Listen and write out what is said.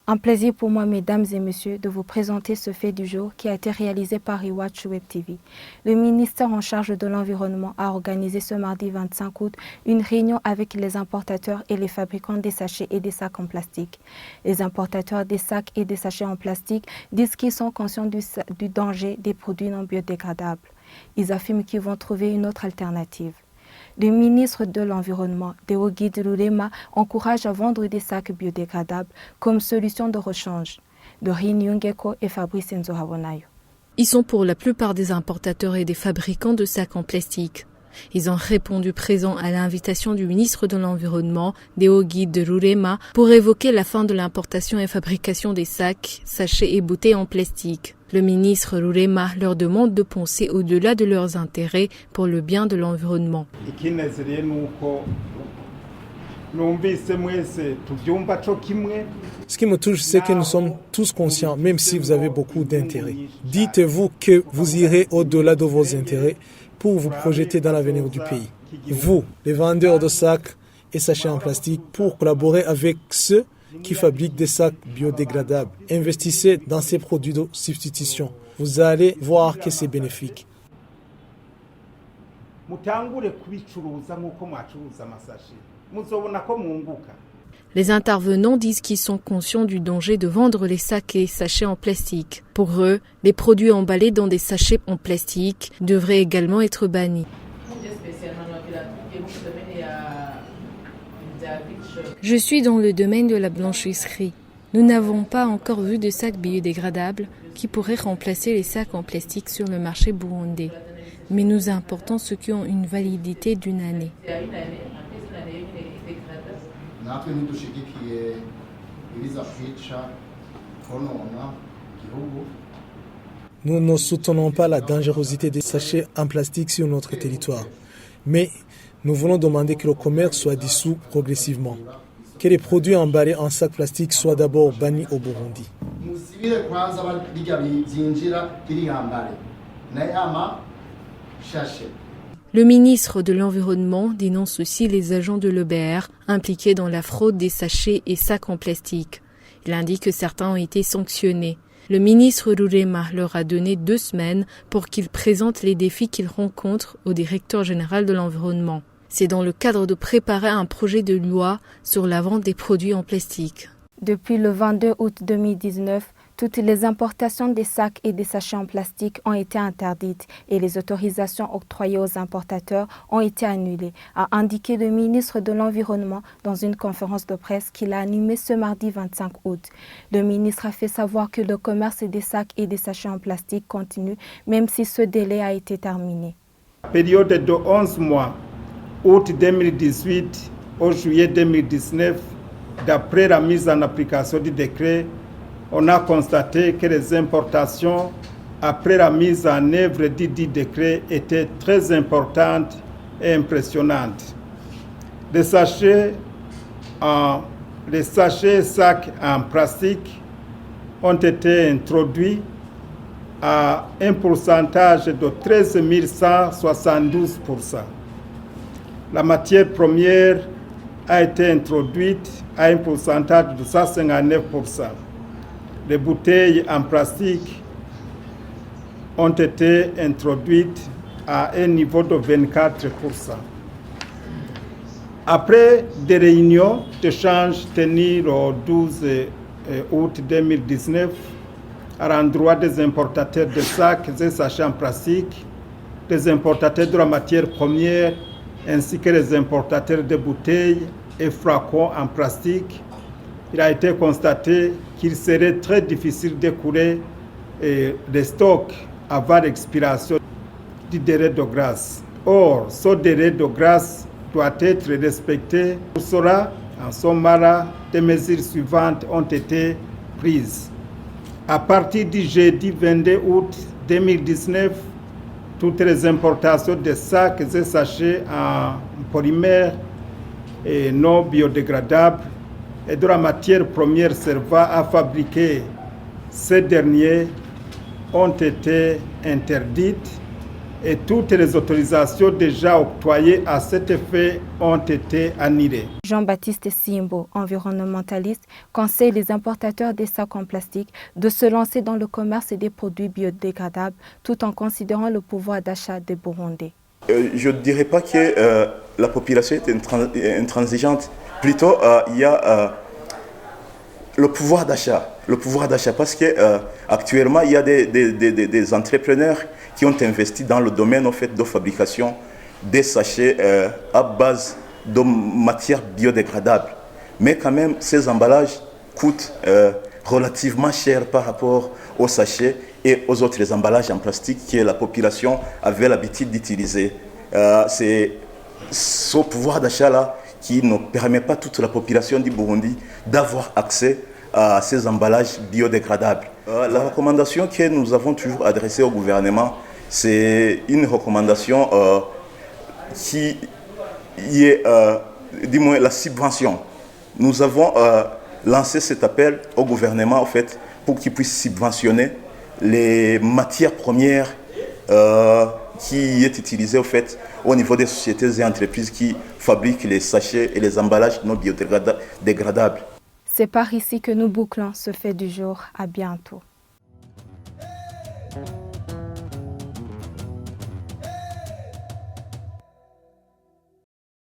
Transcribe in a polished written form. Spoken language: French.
Un plaisir pour moi, mesdames et messieurs, de vous présenter ce fait du jour qui a été réalisé par Iwatch Web TV. Le ministère en charge de l'Environnement a organisé ce mardi 25 août une réunion avec les importateurs et les fabricants des sachets et des sacs en plastique. Les importateurs des sacs et des sachets en plastique disent qu'ils sont conscients du danger des produits non biodégradables. Ils affirment qu'ils vont trouver une autre alternative. Le ministre de l'Environnement, Deogui Lurema, encourage à vendre des sacs biodégradables comme solution de rechange. Dorine Yungeko et Fabrice Nzohabonayo. Ils sont pour la plupart des importateurs et des fabricants de sacs en plastique. Ils ont répondu présent à l'invitation du ministre de l'Environnement, Deogui Lurema, pour évoquer la fin de l'importation et fabrication des sacs, sachets et bouteilles en plastique. Le ministre Lurema leur demande de penser au-delà de leurs intérêts pour le bien de l'environnement. Ce qui me touche, c'est que nous sommes tous conscients, même si vous avez beaucoup d'intérêts. Dites-vous que vous irez au-delà de vos intérêts pour vous projeter dans l'avenir du pays. Vous, les vendeurs de sacs et sachets en plastique, pour collaborer avec ceux qui fabriquent des sacs biodégradables. Investissez dans ces produits de substitution. Vous allez voir que c'est bénéfique. Les intervenants disent qu'ils sont conscients du danger de vendre les sacs et sachets en plastique. Pour eux, les produits emballés dans des sachets en plastique devraient également être bannis. Je suis dans le domaine de la blanchisserie. Nous n'avons pas encore vu de sacs biodégradables qui pourraient remplacer les sacs en plastique sur le marché burundais. Mais nous importons ceux qui ont une validité d'une année. Nous ne soutenons pas la dangerosité des sachets en plastique sur notre territoire. Mais nous voulons demander que le commerce soit dissous progressivement. Que les produits emballés en sac plastique soient d'abord bannis au Burundi. Le ministre de l'Environnement dénonce aussi les agents de l'EBR impliqués dans la fraude des sachets et sacs en plastique. Il indique que certains ont été sanctionnés. Le ministre Lurema leur a donné 2 semaines pour qu'ils présentent les défis qu'ils rencontrent au directeur général de l'Environnement. C'est dans le cadre de préparer un projet de loi sur la vente des produits en plastique. Depuis le 22 août 2019, toutes les importations des sacs et des sachets en plastique ont été interdites et les autorisations octroyées aux importateurs ont été annulées, a indiqué le ministre de l'Environnement dans une conférence de presse qu'il a animée ce mardi 25 août. Le ministre a fait savoir que le commerce des sacs et des sachets en plastique continue, même si ce délai a été terminé. Période de 11 mois, août 2018 au juillet 2019, d'après la mise en application du décret, on a constaté que les importations, après la mise en œuvre du décret, étaient très importantes et impressionnantes. Les sachets et sacs en plastique ont été introduits à un pourcentage de 13 172%. La matière première a été introduite à un pourcentage de 159%. Les bouteilles en plastique ont été introduites à un niveau de 24%. Après des réunions d'échange tenues le 12 août 2019 à l'endroit des importateurs de sacs et sachets en plastique, des importateurs de la matière première ainsi que les importateurs de bouteilles et flacons en plastique, il a été constaté qu'il serait très difficile d'écouler les stocks avant l'expiration du délai de grâce. Or, ce délai de grâce doit être respecté. Pour cela, en ce moment-là, des mesures suivantes ont été prises. À partir du jeudi 22 août 2019, toutes les importations de sacs et sachets en polymère et non biodégradables et de la matière première servant à fabriquer ces derniers ont été interdites et toutes les autorisations déjà octroyées à cet effet ont été annulées. Jean-Baptiste Simbo, environnementaliste, conseille les importateurs des sacs en plastique de se lancer dans le commerce des produits biodégradables tout en considérant le pouvoir d'achat des Burundais. Je ne dirais pas que la population est intransigeante. Plutôt, il y a le pouvoir d'achat. Le pouvoir d'achat parce qu'actuellement, il y a des entrepreneurs qui ont investi dans le domaine en fait, de fabrication des sachets à base de matières biodégradables. Mais quand même, ces emballages coûtent relativement cher par rapport aux sachets et aux autres emballages en plastique que la population avait l'habitude d'utiliser. C'est ce pouvoir d'achat-là qui ne permet pas à toute la population du Burundi d'avoir accès à ces emballages biodégradables. La recommandation que nous avons toujours adressée au gouvernement, c'est une recommandation qui est, du moins, la subvention. Nous avons lancé cet appel au gouvernement en fait, pour qu'il puisse subventionner les matières premières qui est utilisées en fait, au niveau des sociétés et entreprises qui fabriquent les sachets et les emballages non biodégradables. C'est par ici que nous bouclons ce fait du jour. À bientôt.